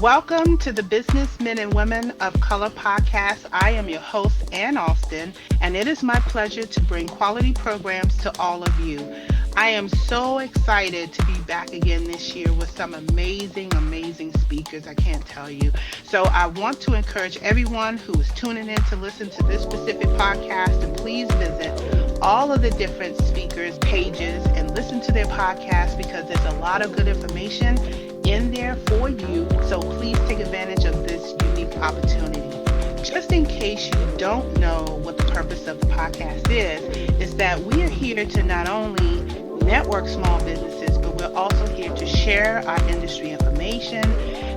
Welcome to the Businessmen and Women of Color podcast. I am your host, Ann Alston, and it is my pleasure to bring quality programs to all of you. I am so excited to be back again this year with some amazing speakers. I can't tell you. So I want to encourage everyone who is tuning in to listen to this specific podcast to please visit all of the different speakers' pages and listen to their podcast because there's a lot of good information in there for you. So please take advantage of this unique opportunity. Just in case you don't know what the purpose of the podcast is that we are here to not only network small businesses, but we're also here to share our industry information,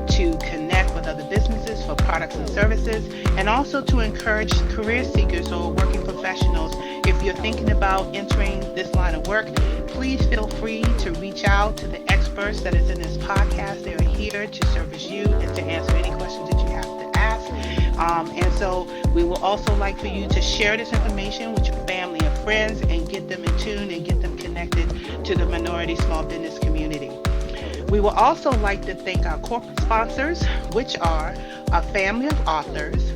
to connect with other businesses for products and services, and also to encourage career seekers or working professionals. If you're thinking about entering this line of work, please feel free to reach out to the experts that is in this podcast. They are here to service you and to answer any questions that you have to ask. And so we will also like for you to share this information with your family and friends and get them in tune and get them connected to the minority small business community. We will also like to thank our corporate sponsors, which are a family of authors,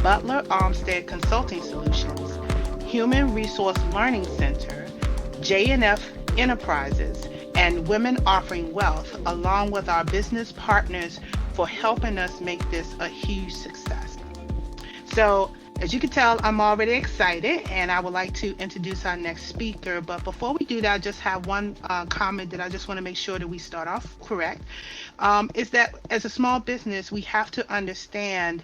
Butler Armstead Consulting Solutions, Human Resource Learning Center, J&F Enterprises, and Women Offering Wealth, along with our business partners for helping us make this a huge success. So, as you can tell, I'm already excited, and I would like to introduce our next speaker. But before we do that, I just have one comment that I just want to make sure that we start off correct. Is that as a small business, we have to understand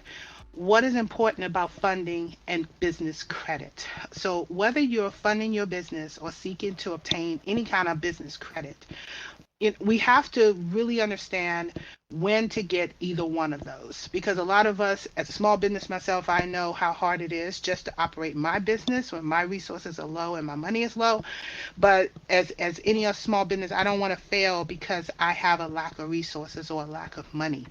what is important about funding and business credit. So whether you're funding your business or seeking to obtain any kind of business credit, we have to really understand when to get either one of those, because a lot of us, as a small business myself, I know how hard it is just to operate my business when my resources are low and my money is low. But as any other small business, I don't want to fail because I have a lack of resources or a lack of money.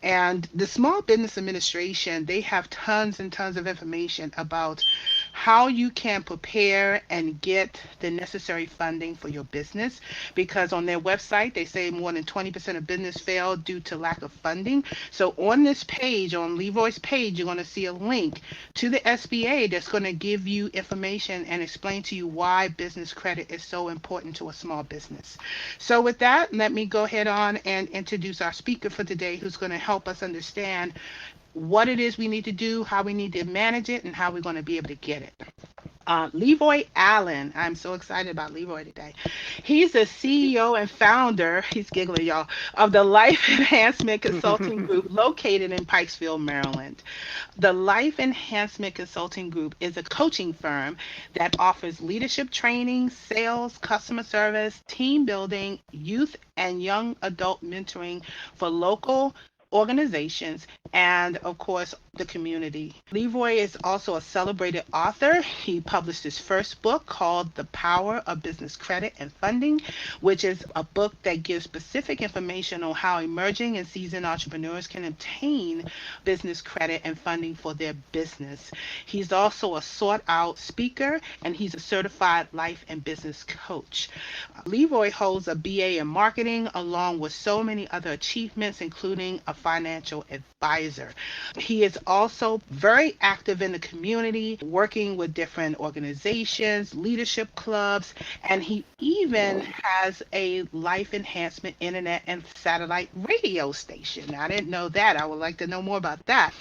And the Small Business Administration, they have tons and tons of information about how you can prepare and get the necessary funding for your business, because on their website they say more than 20% of business fail due to lack of funding. So on this page, on Leroy's page, you're going to see a link to the SBA that's going to give you information and explain to you why business credit is so important to a small business. So with that, let me go ahead on and introduce our speaker for today, who's going to help us understand what it is we need to do, how we need to manage it, and how we're going to be able to get it. Leroy Allen. I'm so excited about Leroy today. He's the CEO and founder, he's giggling, y'all, of the Life Enhancement Consulting Group located in Pikesville, Maryland. The Life Enhancement Consulting Group is a coaching firm that offers leadership training, sales, customer service, team building, youth and young adult mentoring for local organizations, and of course the community. Leroy is also a celebrated author. He published his first book called The Power of Business Credit and Funding, which is a book that gives specific information on how emerging and seasoned entrepreneurs can obtain business credit and funding for their business. He's also a sought out speaker, and he's a certified life and business coach. Leroy holds a BA in marketing along with so many other achievements, including a financial advisor. He is also very active in the community, working with different organizations, leadership clubs, and he even has a life enhancement internet and satellite radio station. Now, I didn't know that. I would like to know more about that.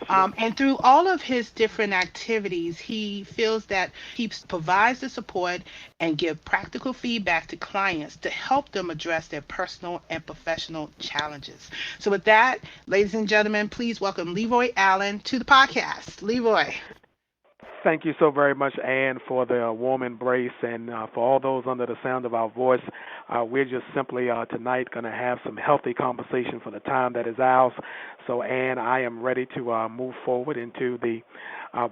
And through all of his different activities, he feels that he provides the support and give practical feedback to clients to help them address their personal and professional challenges. So with that, ladies and gentlemen, please welcome Leroy Allen to the podcast. Leroy. Thank you so very much, Ann, for the warm embrace, and for all those under the sound of our voice. We're just simply tonight going to have some healthy conversation for the time that is ours. So, Ann, I am ready to move forward into the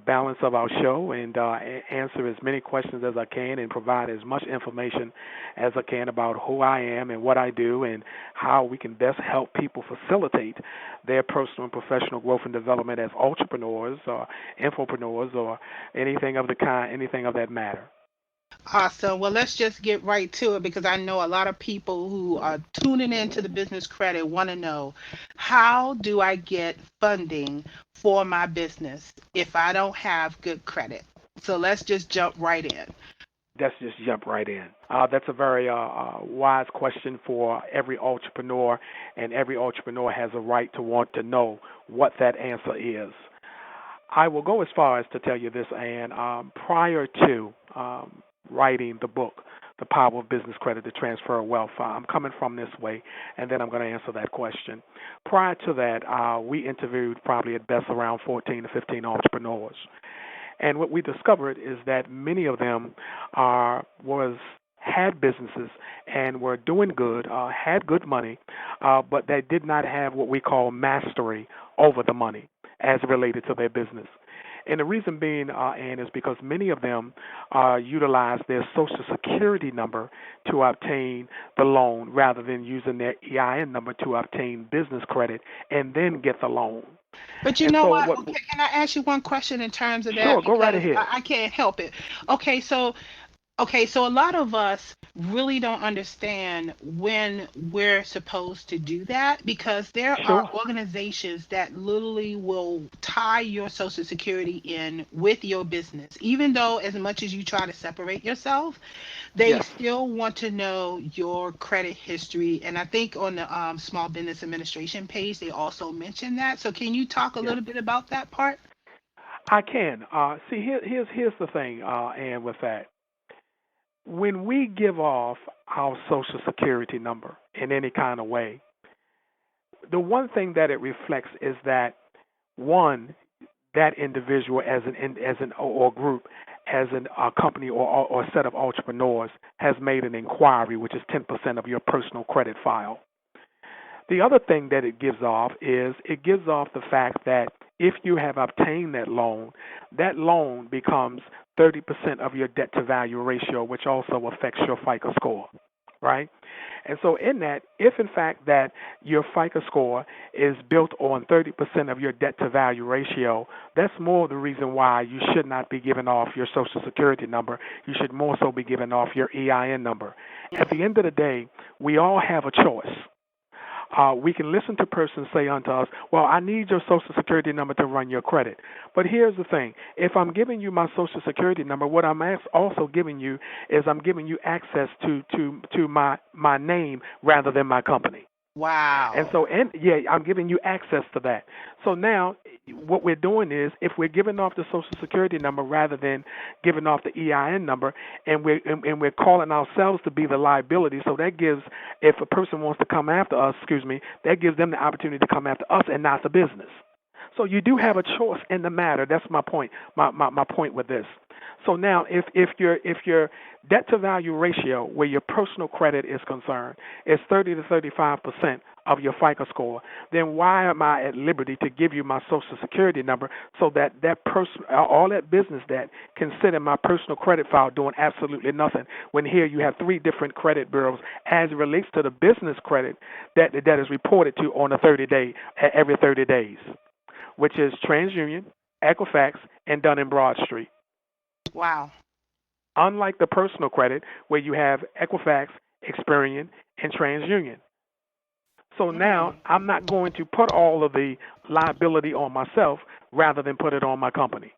balance of our show and answer as many questions as I can and provide as much information as I can about who I am and what I do and how we can best help people facilitate their personal and professional growth and development as entrepreneurs or infopreneurs or anything of the kind, anything of that matter. Awesome. Well, let's just get right to it because I know a lot of people who are tuning into the business credit want to know, how do I get funding for my business if I don't have good credit? So let's just jump right in. Let's just jump right in. That's a very wise question for every entrepreneur, and every entrepreneur has a right to want to know what that answer is. I will go as far as to tell you this, Ann. Prior to writing the book, The Power of Business Credit to Transfer of Wealth, I'm coming from this way, and then I'm going to answer that question. Prior to that, we interviewed probably at best around 14 to 15 entrepreneurs. And what we discovered is that many of them was had businesses and were doing good, had good money, but they did not have what we call mastery over the money as related to their business. And the reason being, Ann, is because many of them utilize their Social Security number to obtain the loan rather than using their EIN number to obtain business credit and then get the loan. But you And know so, what? what? Okay, can I ask you one question in terms of that? Sure, go right Because ahead. I can't help it. Okay, so so a lot of us really don't understand when we're supposed to do that because there are Sure. organizations that literally will tie your social security in with your business. Even though as much as you try to separate yourself, they Yes. still want to know your credit history. And I think on the Small Business Administration page, they also mention that. So can you talk a Yes. little bit about that part? I can. See, here's the thing, and with that, when we give off our Social Security number in any kind of way, the one thing that it reflects is that one, that individual as an or group, as a company or set of entrepreneurs has made an inquiry, which is 10% of your personal credit file. The other thing that it gives off is it gives off the fact that if you have obtained that loan becomes 30% of your debt to value ratio, which also affects your FICO score, right? And so in that, if in fact that your FICO score is built on 30% of your debt to value ratio, that's more the reason why you should not be giving off your Social Security number. You should more so be giving off your EIN number. At the end of the day, we all have a choice. We can listen to persons say unto us, well, I need your Social Security number to run your credit. But here's the thing. If I'm giving you my Social Security number, what I'm also giving you is I'm giving you access to my name rather than my company. And Wow. so, and yeah, I'm giving you access to that. So now, what we're doing is, if we're giving off the Social Security number rather than giving off the EIN number, and we're calling ourselves to be the liability, so that gives, if a person wants to come after us, that gives them the opportunity to come after us and not the business. So you do have a choice in the matter. That's my point. My point with this. So now, if your debt to value ratio, where your personal credit is concerned, is 30 to 35% of your FICO score, then why am I at liberty to give you my Social Security number so that all that business debt can sit in my personal credit file doing absolutely nothing? When here you have three different credit bureaus as it relates to the business credit that is reported to on a 30-day every 30 days, which is TransUnion, Equifax, and Dun& and Bradstreet. Wow. Unlike the personal credit where you have Equifax, Experian, and TransUnion. So now Mm. I'm not going to put all of the liability on myself rather than put it on my company.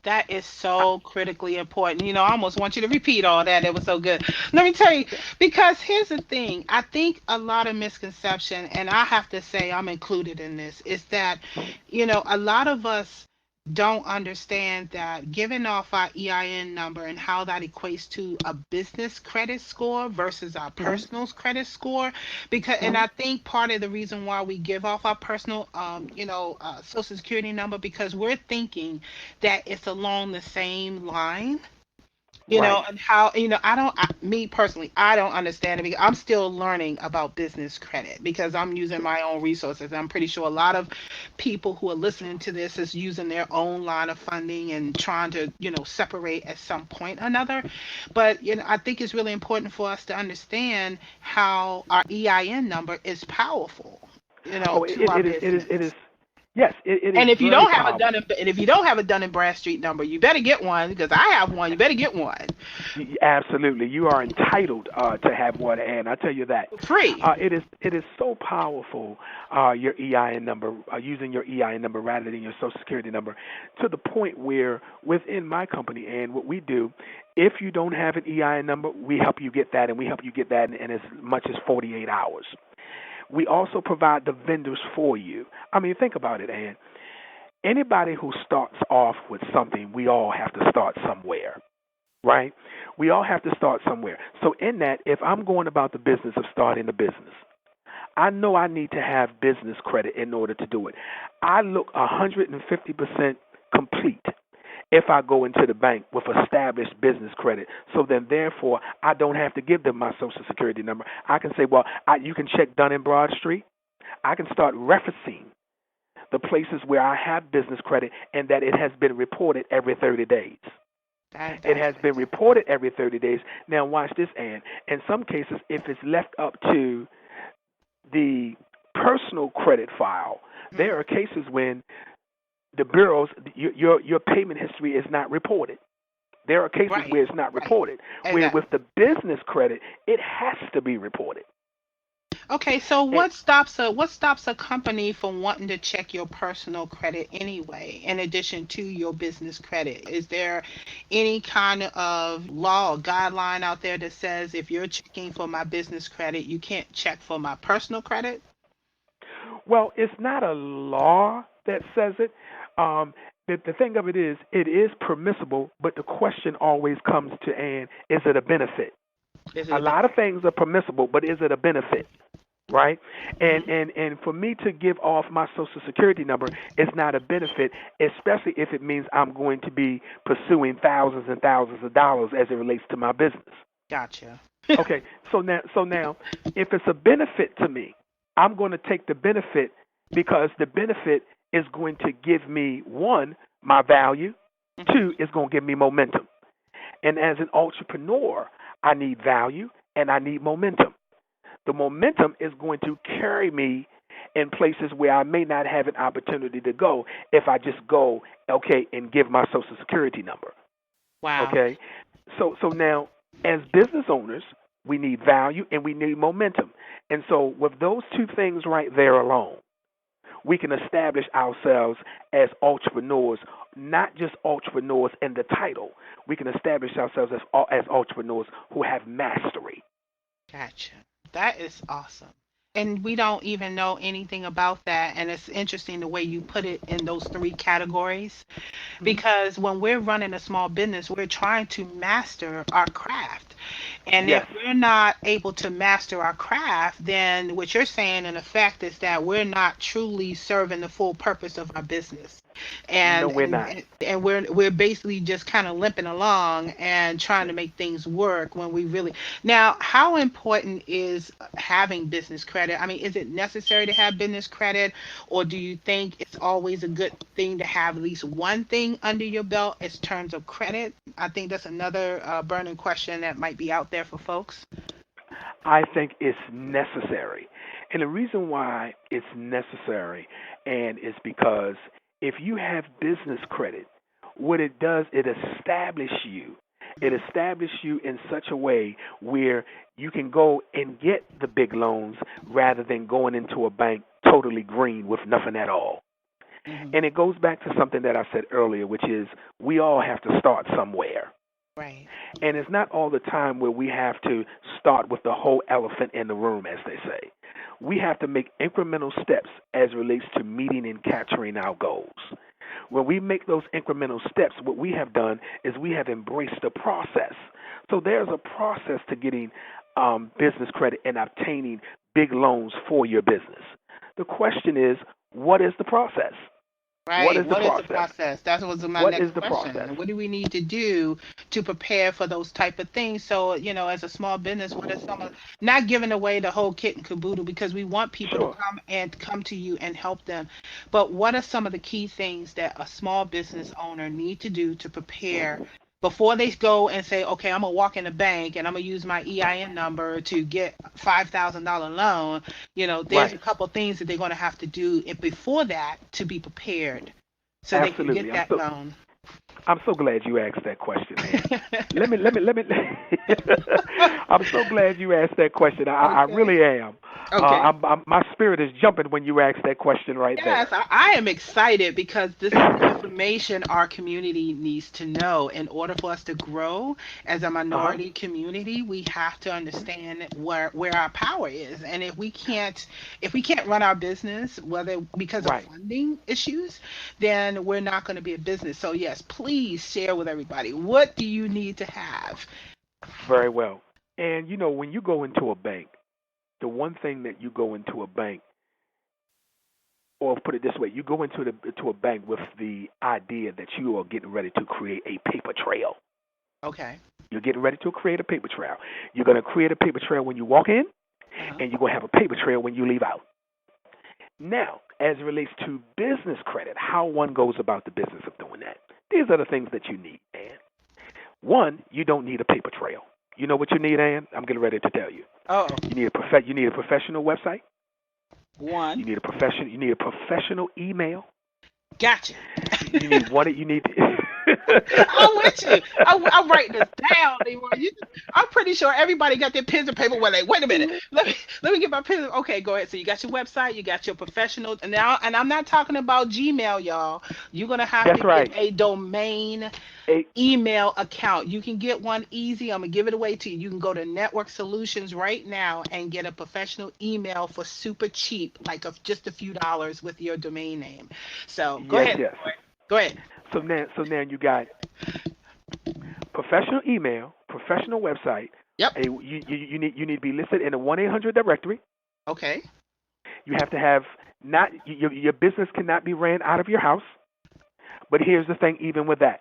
That is I, so critically important. I almost want you to repeat all that. It was so good. Let me tell you, because here's the thing. I think a lot of misconception, and I have to say I'm included in this, is that, a lot of us don't understand that giving off our EIN number and how that equates to a business credit score versus our hmm personal credit score. Because, and hmm I think part of the reason why we give off our personal, social security number, because we're thinking that it's along the same line, Right. and how, me personally, I don't understand it because I'm still learning about business credit because I'm using my own resources. I'm pretty sure a lot of people who are listening to this is using their own line of funding and trying to, separate at some point or another. But, I think it's really important for us to understand how our EIN number is powerful, Oh, to our it is business. Yes, it is And if you very don't have a powerful. Dun and Bradstreet number, you better get one because I have one. You better get one Absolutely, you are entitled to have one, and I tell you that for free. it is so powerful. Your EIN number, using your EIN number rather than your Social Security number, to the point where within my company and what we do, if you don't have an EIN number, we help you get that, and we help you get that in as much as 48 hours. We also provide the vendors for you. I mean, think about it, Ann. Anybody who starts off with something, we all have to start somewhere, right? We all have to start somewhere. So, in that, if I'm going about the business of starting a business, I know I need to have business credit in order to do it. I look 150% complete if I go into the bank with established business credit. So then, therefore, I don't have to give them my Social Security number. I can say, well, you can check Dun and Bradstreet. I can start referencing the places where I have business credit and that it has been reported every 30 days. It That's has been reported every 30 days. Now, watch this, Ann. In some cases, if it's left up to the personal credit file, mhm. there are cases when the bureaus, your payment history is not reported. There are cases Right, where it's not right, reported. Where with exactly. the business credit, it has to be reported. Okay, so And what stops a company from wanting to check your personal credit anyway, in addition to your business credit? Is there any kind of law or guideline out there that says if you're checking for my business credit, you can't check for my personal credit? well, it's not a law that says it. Um, the thing of it is permissible, but the question always comes to, and is it a benefit? Is it A a lot of benefit? things are permissible, but is it a benefit? Right? And Hmm. and and for me to give off my Social Security number is not a benefit, especially if it means I'm going to be pursuing thousands and thousands of dollars as it relates to my business. Gotcha. Okay, so now, if it's a benefit to me, I'm going to take the benefit because the benefit is going to give me one, my value, Hmm. two, it's going to give me momentum. And as an entrepreneur, I need value and I need momentum. The momentum is going to carry me in places where I may not have an opportunity to go if I just go, okay, and give my Social Security number. Wow. Okay? So now, as business owners, we need value and we need momentum. And so with those two things right there alone, we can establish ourselves as entrepreneurs, not just entrepreneurs in the title. We can establish ourselves as entrepreneurs who have mastery. Gotcha. That is awesome. And we don't even know anything about that. And it's interesting the way you put it in those three categories. Hmm. Because when we're running a small business, we're trying to master our craft. And if Yes. we're not able to master our craft, then what you're saying in effect is that we're not truly serving the full purpose of our business. No, And we're and not. and we're basically just kind of limping along and trying to make things work when we really. Now, how important is having business credit? I mean, is it necessary to have business credit, or do you think it's always a good thing to have at least one thing under your belt in terms of credit? I think that's another burning question that might be out there for folks. I think it's necessary. And the reason why it's necessary and is because if you have business credit, what it does, it establishes you. It Hmm. establishes you in such a way where you can go and get the big loans rather than going into a bank totally green with nothing at all. Hmm. And it goes back to something that I said earlier, which is we all have to start somewhere. Right. And it's not all the time where we have to start with the whole elephant in the room, as they say. We have to make incremental steps as it relates to meeting and capturing our goals. When we make those incremental steps, what we have done is we have embraced the process. So there's a process to getting business credit and obtaining big loans for your business. The question is, what is the process? What Right. is the What is the process? process? That was my What next is the question. process? What do we need to do to prepare for those type of things? So, as a small business, what are some of not giving away the whole kit and caboodle because we want people to Sure. come to you and help them. But what are some of the key things that a small business owner need to do to prepare before they go and say, okay, I'm gonna walk in the bank and I'm gonna use my EIN number to get $5,000 loan. There's a Right. couple things that they're gonna have to do before that to be prepared, so they can get Absolutely. that loan. I'm so glad you asked that question, Ann. Let me. I'm so glad you asked that question. I Okay. really am. Okay. My spirit is jumping when you ask that question right Yes, there. I am excited because this is information our community needs to know. In order for us to grow as a Uh huh. minority community, we have to understand where our power is. And if we can't run our business, whether because of Right. funding issues, then we're not going to be a business. So yes, please share with everybody, what do you need to have? Very well. And when you go into a bank, the one thing that you go into a bank, or put it this way, you go into a bank with the idea that you are getting ready to create a paper trail. Okay. You're getting ready to create a paper trail. You're going to create a paper trail when you walk in, Uh-huh. and you're going to have a paper trail when you leave out. Now, as it relates to business credit, how one goes about the business of doing that, these are the things that you need, Ann. One, you don't need a paper trail. You know what you need, Ann? I'm getting ready to tell you. Oh, You need a professional website. one. You need a professional email. Gotcha. You need one. You need. I'm with you. I'm writing this down, Leroy. I'm pretty sure everybody got their pens and paper. Where they wait a minute. Let me get my pen. Okay, go ahead. So you got your website, you got your professional, and I'm not talking about Gmail, y'all. You're gonna have to That's get right. a domain A, email account. You can get one easy. I'm gonna give it away to you. You can go to Network Solutions right now and get a professional email for super cheap, like just a few dollars with your domain name. So go yes, ahead, yes. Leroy. Go ahead. So now you got professional email, professional website. Yep. You need to be listed in a 1-800 directory. Okay. You have to have not your business cannot be ran out of your house. But here's the thing, even with that,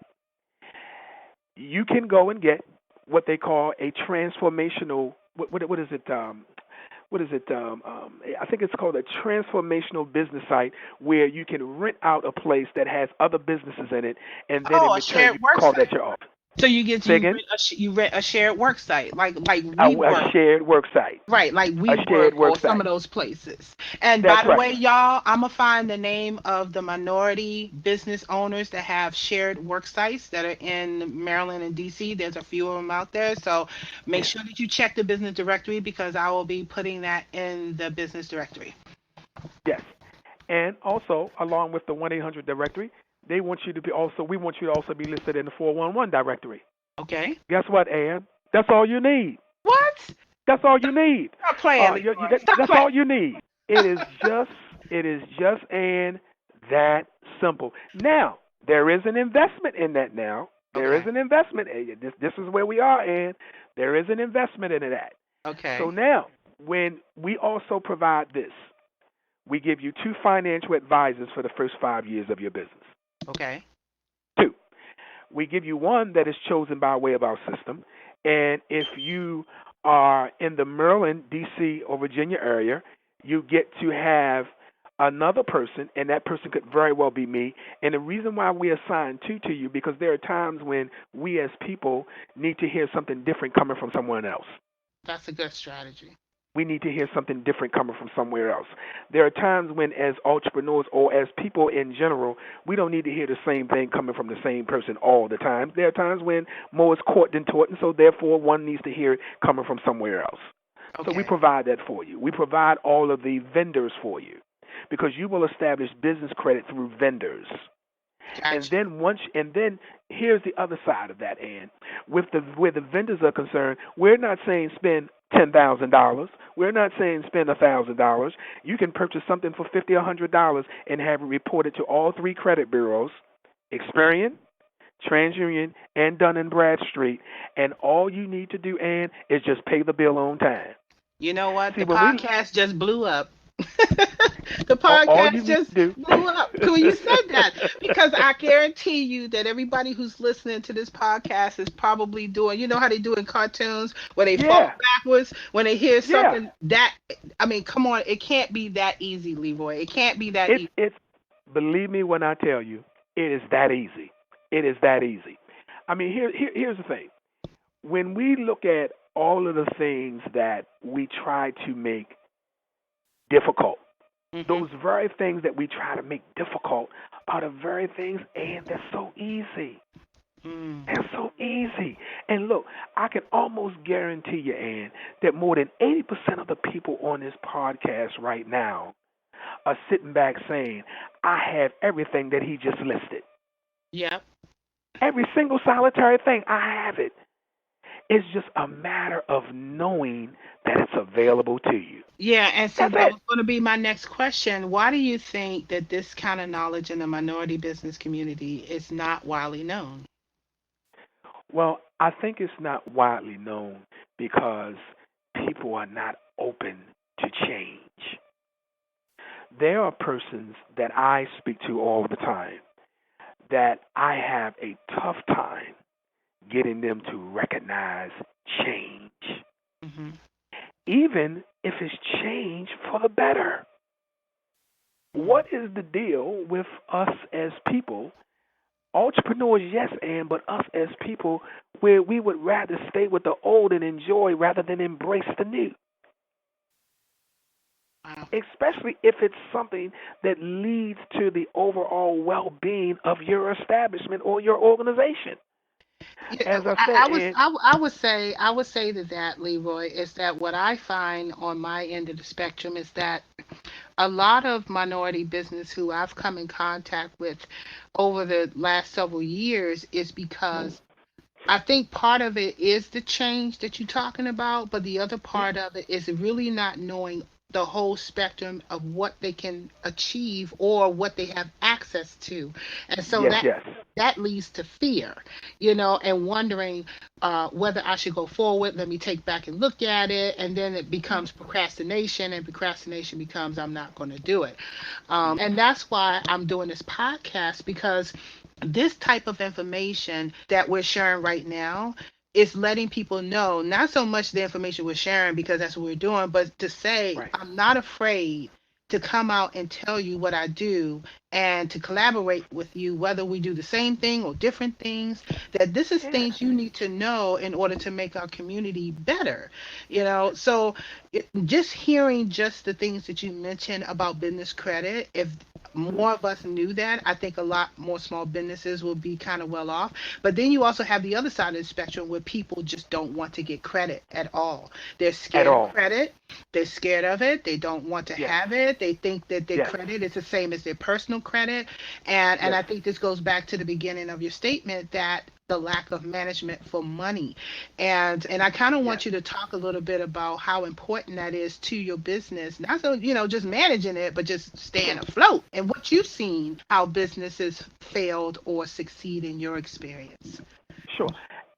you can go and get what they call a transformational. What is it? What is it? I think it's called a transformational business site where you can rent out a place that has other businesses in it, and then in Oh, a return you shared work call site. that your office. So you get Say you again? rent you rent a shared work site, like A WeWork, shared work site. right? Like A WeWork shared work or some site. of those places. And by That's the right. way, y'all, I'm gonna find the name of the minority business owners that have shared work sites that are in Maryland and DC. There's a few of them out there, so make Yes. sure that you check the business directory because I will be putting that in the business directory. Yes. And also, along with the 1-800 directory, they want you to be also. We want you to also be listed in the 411 directory. Okay. Guess what, Ann? That's all you need. What? That's all you need. Stop playing, Leroy. Stop That's playing. all you need. It is just and that simple. Now there is an investment in that. Now there is Okay. an investment. This is where we are, and there is an investment in that. So Okay. now when we also provide this, we give you two financial advisors for the first 5 years of your business. Okay. Two, we give you one that is chosen by way of our system. And if you are in the Maryland, D.C., or Virginia area, you get to have another person, and that person could very well be me. And the reason why we assign two to you, because there are times when we as people need to hear something different coming from someone else. That's a good strategy. We need to hear something different coming from somewhere else. There are times when, as entrepreneurs or as people in general, we don't need to hear the same thing coming from the same person all the time. There are times when more is caught than taught, and so therefore one needs to hear it coming from somewhere else. So we Okay. provide that for you. We provide all of the vendors for you because you will establish business credit through vendors. And Gotcha. then here's the other side of that, and with the where the vendors are concerned, we're not saying spend $10,000. We're not saying spend $1,000. You can purchase something for $50 or $100 and have it reported to all three credit bureaus, Experian, TransUnion, and Dun and Bradstreet, and all you need to do, Ann, is just pay the bill on time. You know what? See, The when we podcast just blew up. The all you podcast need just to do, blew up. Cool, you said that because I guarantee you that everybody who's listening to this podcast is probably doing. You know how they do in cartoons where they fall yeah, backwards when they hear yeah, something that. I mean, come on, it can't be that easy, Leroy. It can't be that easy. it's believe me when I tell you, it is that easy. It is that easy. I mean, here's the thing. When we look at all of the things that we try to make difficult, Mhm. those very things that we try to make difficult are the very things, and they're so easy. Mm. They're so easy. And look, I can almost guarantee you, Ann, that more than 80% of the people on this podcast right now are sitting back saying, I have everything that he just listed. Yep. Every single solitary thing, I have it. It's just a matter of knowing that it's available to you. Yeah, and see, That's that it. was going to be my next question. Why do you think that this kind of knowledge in the minority business community is not widely known? Well, I think it's not widely known because people are not open to change. There are persons that I speak to all the time that I have a tough time getting them to recognize change, Hmm. even if it's change for the better. What is the deal with us as people? Entrepreneurs, yes, and but us as people, where we would rather stay with the old and enjoy rather than embrace the new, Wow. especially if it's something that leads to the overall well-being of your establishment or your organization. Yeah, As I said, I was and I would say to that, Leroy, is that what I find on my end of the spectrum is that a lot of minority business who I've come in contact with over the last several years is because I think part of it is the change that you're talking about, but the other part of it is really not knowing the whole spectrum of what they can achieve or what they have access to. And so yes, yes, that leads to fear, and wondering whether I should go forward. Let me take back and look at it, and then it becomes procrastination, and procrastination becomes I'm not going to do it. And that's why I'm doing this podcast because this type of information that we're sharing right now is letting people know not so much the information we're sharing because that's what we're doing, but to say right, I'm not afraid to come out and tell you what I do and to collaborate with you, whether we do the same thing or different things, that this is yeah, things you need to know in order to make our community better. So just hearing just the things that you mentioned about business credit, if more of us knew that, I think a lot more small businesses will be kind of well off. But then you also have the other side of the spectrum where people just don't want to get credit at all. They're at scared of all. credit. They're scared of it. They don't want to Yes, have it. They think that their yes, credit is the same as their personal credit. And yes, I think this goes back to the beginning of your statement that the lack of management for money. And I kind of yes. want you to talk a little bit about how important that is to your business. Not so, just managing it, but just staying afloat. And what you've seen how businesses failed or succeed in your experience. Sure.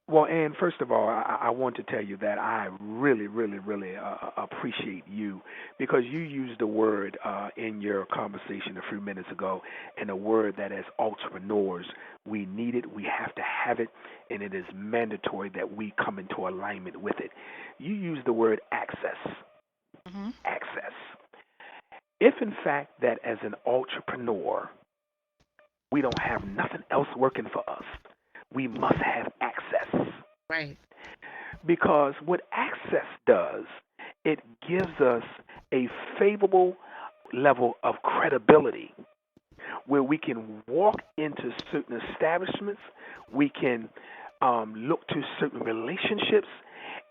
Well, and first of all, I want to tell you that I really, really, really appreciate you because you used a word in your conversation a few minutes ago, and a word that as entrepreneurs, we need it, we have to have it, and it is mandatory that we come into alignment with it. You used the word access. Hmm. Access. If in fact that as an entrepreneur, we don't have nothing else working for us, we must have access. Right. Because what access does, it gives us a favorable level of credibility where we can walk into certain establishments, we can look to certain relationships,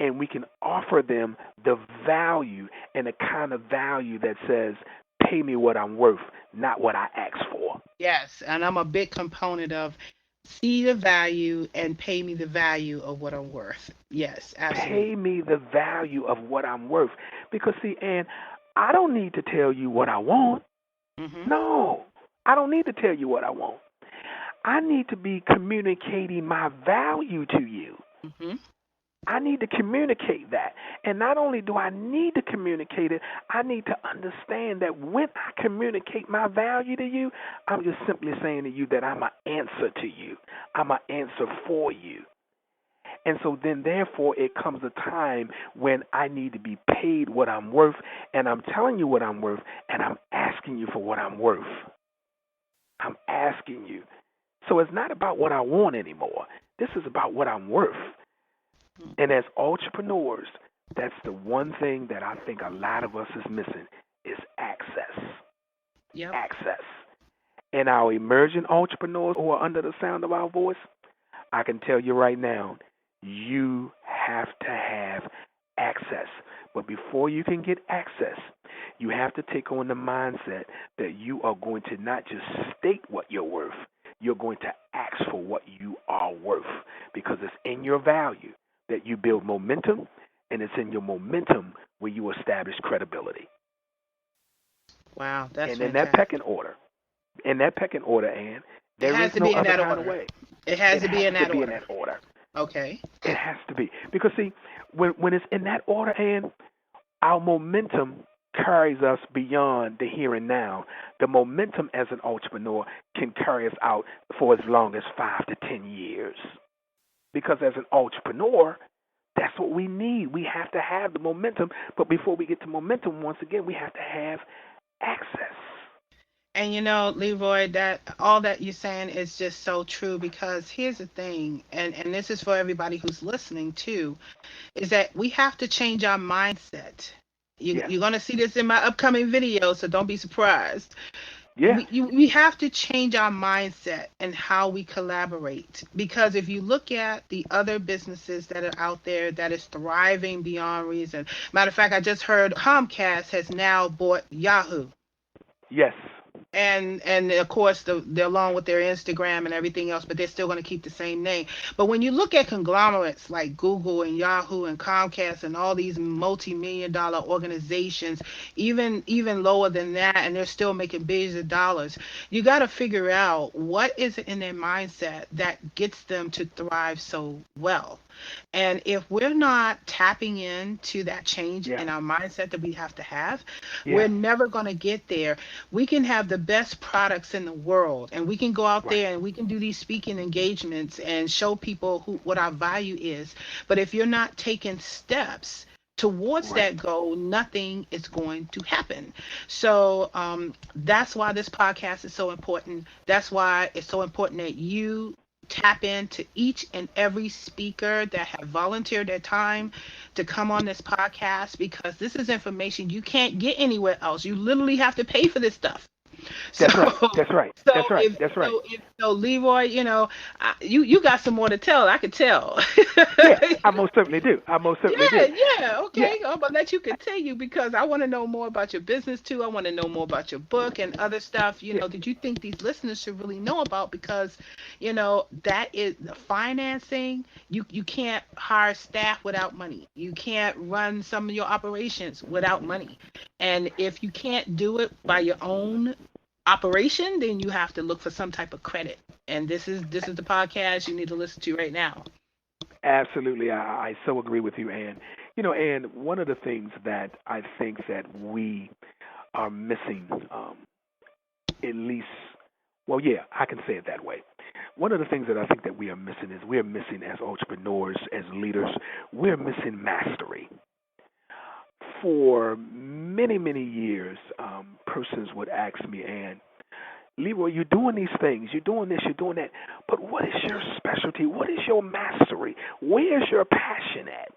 and we can offer them the value and the kind of value that says, pay me what I'm worth, not what I asked for. Yes. And I'm a big component of see the value and pay me the value of what I'm worth. Yes, absolutely. Pay me the value of what I'm worth. Because, see, Ann, I don't need to tell you what I want. Hmm. No, I don't need to tell you what I want. I need to be communicating my value to you. Hmm. I need to communicate that. And not only do I need to communicate it, I need to understand that when I communicate my value to you, I'm just simply saying to you that I'm an answer to you. I'm an answer for you. And so then, therefore, it comes a time when I need to be paid what I'm worth, and I'm telling you what I'm worth, and I'm asking you for what I'm worth. I'm asking you. So it's not about what I want anymore. This is about what I'm worth. And as entrepreneurs, that's the one thing that I think a lot of us is missing is access. Yep. Access. And our emerging entrepreneurs who are under the sound of our voice, I can tell you right now, you have to have access. But before you can get access, you have to take on the mindset that you are going to not just state what you're worth, you're going to ask for what you are worth because it's in your value that you build momentum, and it's in your momentum where you establish credibility. Wow, that's And in that fantastic. pecking order, Ann, It there is has to no be in other that kind of order. way. It has It to be has in to that be in order. that order. Okay. It has to be because see, when it's in that order, and our momentum carries us beyond the here and now. The momentum as an entrepreneur can carry us out for as long as 5 to 10 years. Because as an entrepreneur, that's what we need. We have to have the momentum, but before we get to momentum, once again, we have to have access. And Leroy, that all that you're saying is just so true because here's the thing, and this is for everybody who's listening too, is that we have to change our mindset. Yes. You're gonna see this in my upcoming video, so don't be surprised. Yeah. We have to change our mindset and how we collaborate because if you look at the other businesses that are out there that is thriving beyond reason. Matter of fact, I just heard Comcast has now bought Yahoo, Yes. and of course they're along with their Instagram and everything else, but they're still going to keep the same name. But when you look at conglomerates like Google and Yahoo and Comcast and all these multi-million dollar organizations, even lower than that, and they're still making billions of dollars, you got to figure out what is it in their mindset that gets them to thrive so well. And if we're not tapping into that change Yeah. in our mindset that we have to have, Yeah. we're never going to get there. We can have the best products in the world and we can go out Right. there and we can do these speaking engagements and show people what our value is. But if you're not taking steps towards Right. that goal, nothing is going to happen. So that's why this podcast is so important. That's why it's so important that you tap into each and every speaker that have volunteered their time to come on this podcast because this is information you can't get anywhere else. You literally have to pay for this stuff. So, That's right. That's right. so That's right. if That's right. so, if so, Leroy, you got some more to tell. I could tell. Yeah. I most certainly do. I most certainly Yeah, do. yeah, Yeah. okay. I'm gonna let you continue because I want to know more about your business too. I want to know more about your book and other stuff. Yeah. That you think these listeners should really know about because, that is the financing. You can't hire staff without money. You can't run some of your operations without money. And if you can't do it by your own operation, then you have to look for some type of credit. And this is the podcast you need to listen to right now. Absolutely, I so agree with you, Ann. And one of the things that I think that we are missing, at least, well, yeah, I can say it that way. One of the things that I think that we are missing is we are missing as entrepreneurs, as leaders, we're missing mastery. For many, many years, persons would ask me, Ann, Leroy, you're doing these things, you're doing this, you're doing that, but what is your specialty? What is your mastery? Where's your passion at?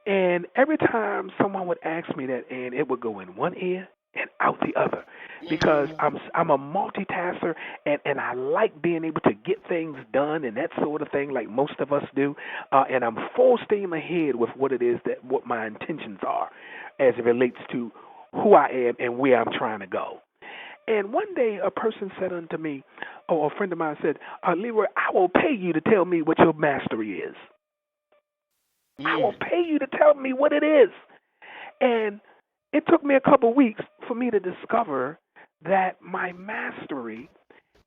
And every time someone would ask me that, and it would go in one ear and out the other, because Mm, I'm a multitasker, and I like being able to get things done and that sort of thing, like most of us do. And I'm full steam ahead with what my intentions are, as it relates to who I am and where I'm trying to go. And one day a person said unto me, or a friend of mine said, Leroy, I will pay you to tell me what your mastery is. I will mm. pay you to tell me what it is. And it took me a couple weeks for me to discover that my mastery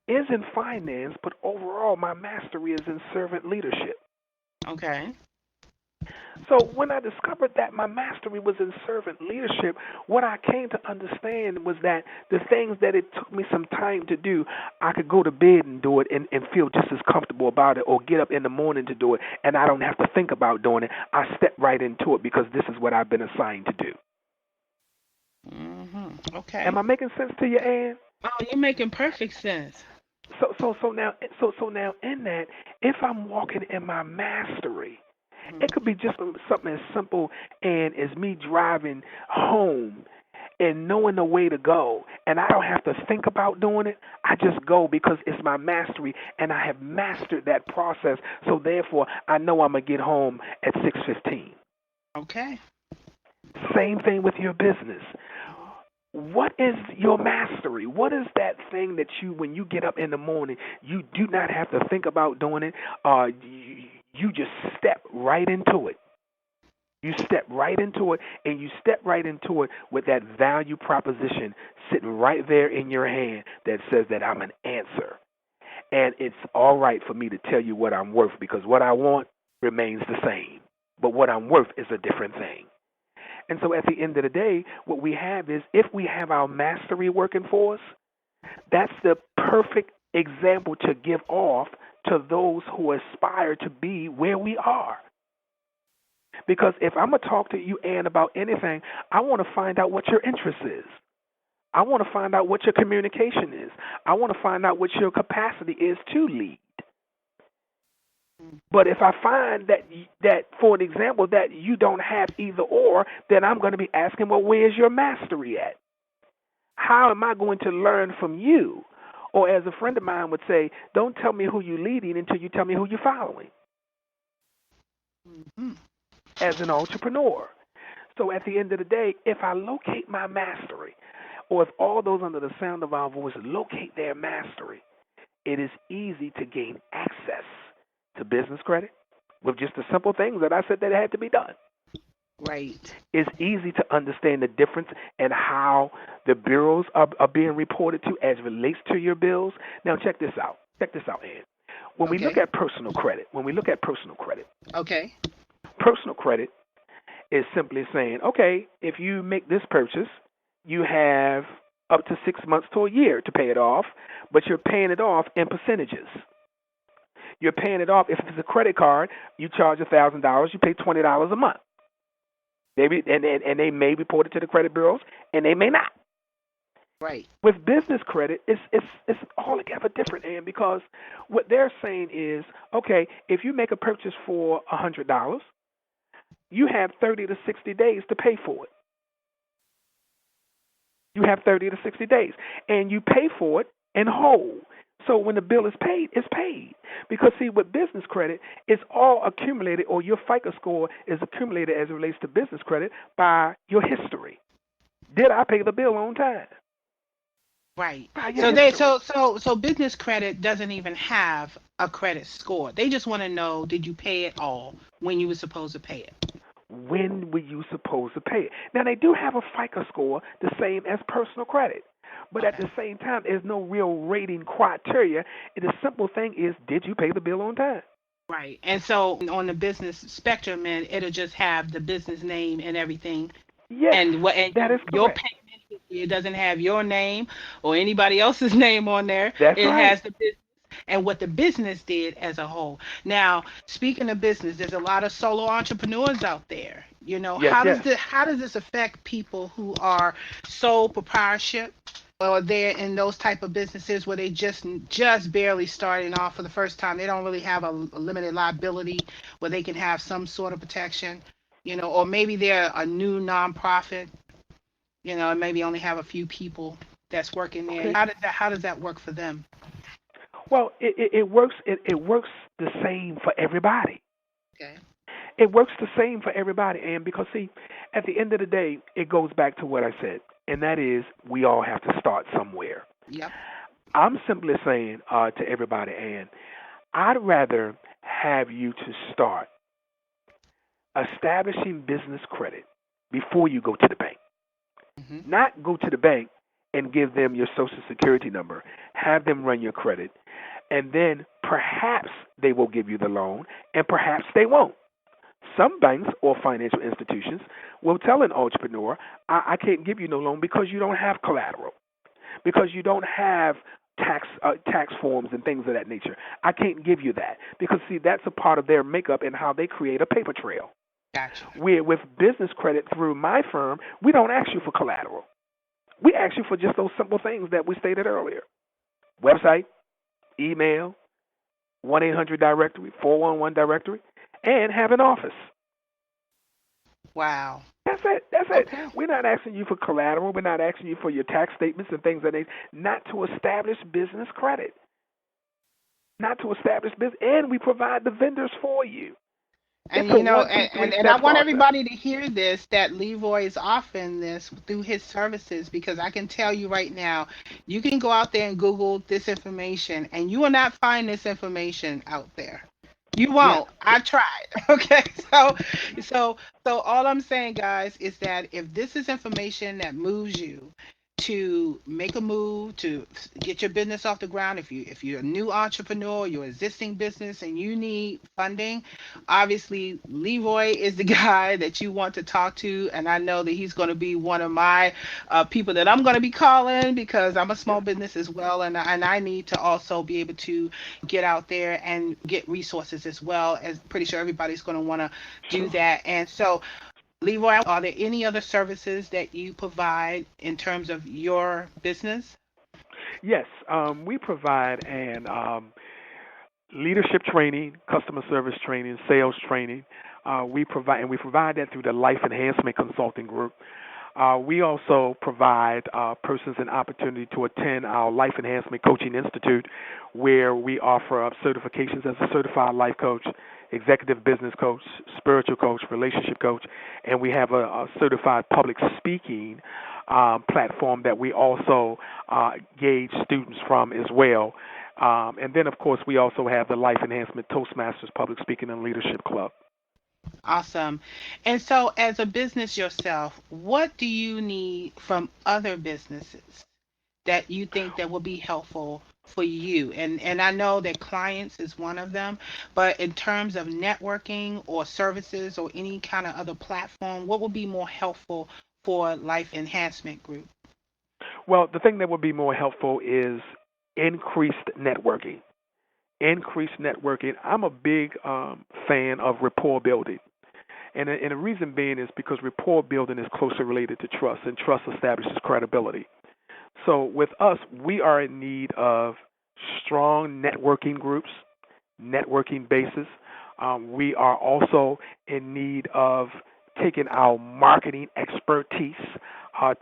is in finance, but overall my mastery is in servant leadership. Okay. So when I discovered that my mastery was in servant leadership, what I came to understand was that the things that it took me some time to do, I could go to bed and do it and feel just as comfortable about it, or get up in the morning to do it, and I don't have to think about doing it. I step right into it because this is what I've been assigned to do. Hmm. Okay. Am I making sense to you, Ann? Oh, you're making perfect sense. So now in that, if I'm walking in my mastery, Mhm. it could be just something as simple and as me driving home and knowing the way to go, and I don't have to think about doing it. I just go because it's my mastery, and I have mastered that process. So therefore, I know I'm gonna get home at 6:15. Okay. Same thing with your business. Mhm. What is your mastery? What is that thing that you, when you get up in the morning, you do not have to think about doing it? You just step right into it. You step right into it, and you step right into it with that value proposition sitting right there in your hand that says that I'm an answer. And it's all right for me to tell you what I'm worth because what I want remains the same. But what I'm worth is a different thing. And so at the end of the day, what we have is if we have our mastery working for us, that's the perfect example to give off to those who aspire to be where we are. Because if I'm going to talk to you, Ann, about anything, I want to find out what your interest is. I want to find out what your communication is. I want to find out what your capacity is to lead. But if I find that for an example that you don't have either or, then I'm going to be asking, well, where's your mastery at? How am I going to learn from you? Or as a friend of mine would say, don't tell me who you're leading until you tell me who you're following Mhm. as an entrepreneur. So at the end of the day, if I locate my mastery, or if all those under the sound of our voice locate their mastery, it is easy to gain access to business credit with just the simple things that I said that had to be done. Right. It's easy to understand the difference and how the bureaus are being reported to as it relates to your bills. Now check this out. Check this out, Ed. When we look Okay. at personal credit, Okay. personal credit is simply saying, okay, if you make this purchase, you have up to 6 months to a year to pay it off, but you're paying it off in percentages. You're paying it off. If it's a credit card, you charge $1,000, you pay $20 a month. They may report it to the credit bureaus, and they may not. Right. With business credit, it's altogether different, and because what they're saying is, okay, if you make a purchase for $100, you have 30 to 60 days to pay for it. You have 30 to 60 days, and you pay for it in whole. So when the bill is paid, it's paid. Because see, with business credit, it's all accumulated, or your FICO score is accumulated as it relates to business credit by your history. Did I pay the bill on time? Right. By your So they history. so business credit doesn't even have a credit score. They just want to know, did you pay it all when you were supposed to pay it? When were you supposed to pay it? Now, they do have a FICO score the same as personal credit. But at Okay. the same time, there's no real rating criteria. The simple thing is, did you pay the bill on time? Right. And so on the business spectrum, and it'll just have the business name and everything, Yes, and what and that is your correct. payment history. It doesn't have your name or anybody else's name on there. That's It right. has the business and what the business did as a whole. Now, speaking of business, there's a lot of solo entrepreneurs out there. Yes, yes. How does this affect people who are sole proprietorship, or they're in those type of businesses where they just barely starting off for the first time? They don't really have a limited liability where they can have some sort of protection, or maybe they're a new nonprofit, and maybe only have a few people that's working there. Okay. How does that work for them? Well, it works. It works the same for everybody. Okay. It works the same for everybody, and because see, at the end of the day, it goes back to what I said, and that is we all have to start somewhere. Yep. I'm simply saying to everybody, and I'd rather have you to start establishing business credit before you go to the bank. Hmm. Not go to the bank and give them your social security number, have them run your credit, and then perhaps they will give you the loan, and perhaps they won't. Some banks or financial institutions will tell an entrepreneur, I can't give you no loan because you don't have collateral, because you don't have tax forms and things of that nature. I can't give you that because see that's a part of their makeup and how they create a paper trail. Gotcha. Where with business credit through my firm, we don't ask you for collateral. We ask you for just those simple things that we stated earlier: website, email, 1-800 directory, 411 directory, and have an office. Wow. That's it. That's it. Okay. We're not asking you for collateral. We're not asking you for your tax statements and things that they not to establish business credit, not to establish business, and we provide the vendors for you. It's And a you know, one, two, three and I step want process. everybody to hear this, that Leroy is offering this through his services, because I can tell you right now, you can go out there and Google this information and you will not find this information out there. You Yeah. won't. I tried. Okay. So so so all I'm saying, guys, is that if this is information that moves you to make a move to get your business off the ground, if you're a new entrepreneur, you're existing business and you need funding, obviously Leroy is the guy that you want to talk to, and I know that he's going to be one of my people that I'm going to be calling, because I'm a Yeah. small business as well, and I need to also be able to get out there and get resources as well. As pretty sure everybody's going to want to do Sure. that. And so, Leroy, are there any other services that you provide in terms of your business? Yes. We provide an leadership training, customer service training, sales training. We provide that through the Life Enhancement Consulting Group. We also provide persons an opportunity to attend our Life Enhancement Coaching Institute, where we offer certifications as a certified life coach, executive business coach, spiritual coach, relationship coach, and we have a certified public speaking platform that we also gauge students from as well. And then, of course, we also have the Life Enhancement Toastmasters Public Speaking and Leadership Club. Awesome. And so, as a business yourself, what do you need from other businesses that you think that will be helpful for you? And I know that clients is one of them, but in terms of networking or services or any kind of other platform, what would be more helpful for Life Enhancement Group? Well, the thing that would be more helpful is increased networking. Increased networking. I'm a big fan of rapport building. And the reason being is because rapport building is closely related to trust, and trust establishes credibility. So with us, we are in need of strong networking groups, networking bases. We are also in need of taking our marketing expertise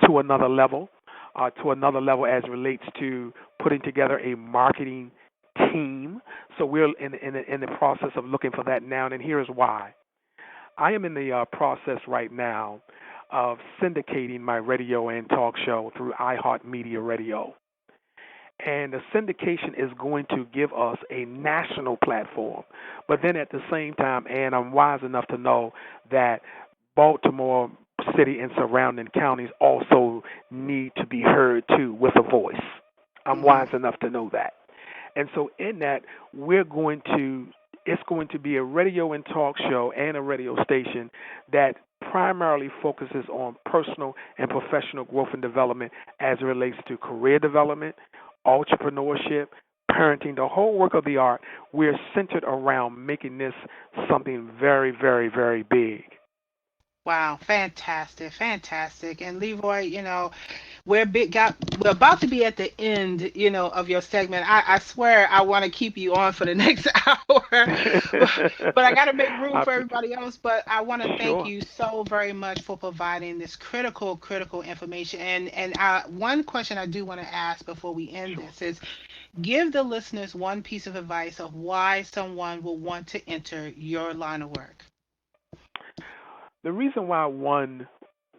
to another level as relates to putting together a marketing team. So we're in the process of looking for that now, and here's why. I am in the process right now of syndicating my radio and talk show through iHeartMedia Radio. And the syndication is going to give us a national platform. But then at the same time, and I'm wise enough to know that Baltimore City and surrounding counties also need to be heard too with a voice. I'm Hmm. wise enough to know that. And so in that, we're going to it's going to be a radio and talk show and a radio station that primarily focuses on personal and professional growth and development as it relates to career development, entrepreneurship, parenting, the whole work of the art. We're centered around making this something very, very, very big. Wow, fantastic, fantastic. And Leroy, we're about to be at the end, of your segment. I swear I want to keep you on for the next hour, but I got to make room I, for everybody else. But I want to thank sure, you so very much for providing this critical information. And one question I do want to ask before we end sure. this is, give the listeners one piece of advice of why someone will want to enter your line of work. The reason why one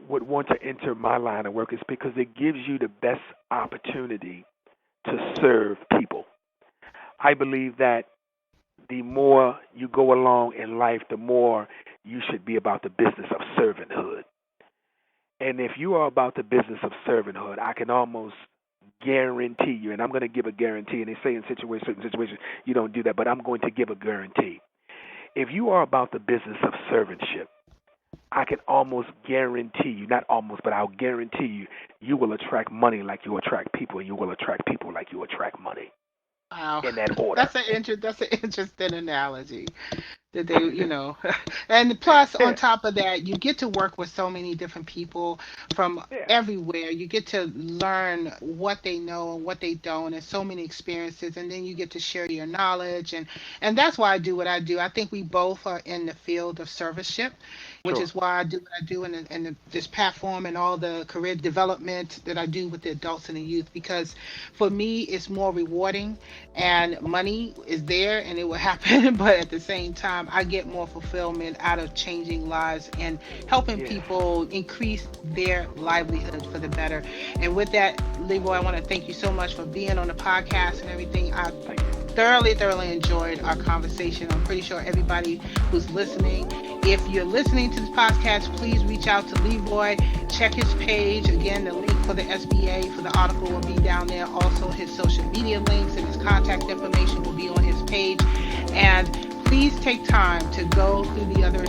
would want to enter my line of work is because it gives you the best opportunity to serve people. I believe that the more you go along in life, the more you should be about the business of servanthood. And if you are about the business of servanthood, I can almost guarantee you, and I'm going to give a guarantee, and they say in certain situations you don't do that, but I'm going to give a guarantee. If you are about the business of servantship, I can almost guarantee you, not almost, but I'll guarantee you, you will attract money like you attract people, and you will attract people like you attract money. Wow. in that order. That's an interesting analogy. That they, and plus on Yeah, top of that, you get to work with so many different people from yeah, everywhere. You get to learn what they know and what they don't, and so many experiences, and then you get to share your knowledge, and that's why I do what I do. I think we both are in the field of serviceship, which sure. is why I do what I do in this platform and all the career development that I do with the adults and the youth, because for me it's more rewarding, and money is there and it will happen but at the same time I get more fulfillment out of changing lives and helping Yes. people increase their livelihood for the better. And with that, Leroy, I want to thank you so much for being on the podcast and everything. I Thank you. thoroughly enjoyed our conversation. I'm pretty sure everybody who's listening, if you're listening to this podcast, please reach out to Leroy. Check his page. Again, the link for the SBA for the article will be down there. Also, his social media links and his contact information will be on his page. And please take time to go through the other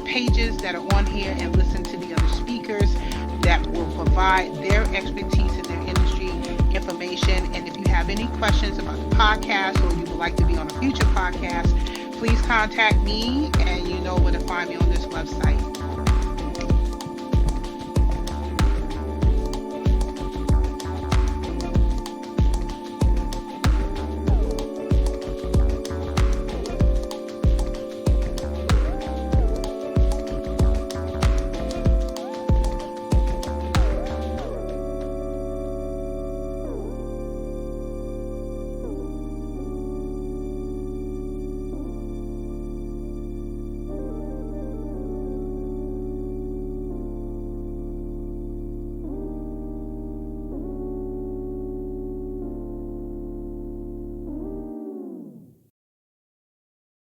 pages that are on here and listen to the other speakers that will provide their expertise in their industry information. And if you have any questions about the podcast or you would like to be on a future podcast, please contact me, and you know where to find me on this website.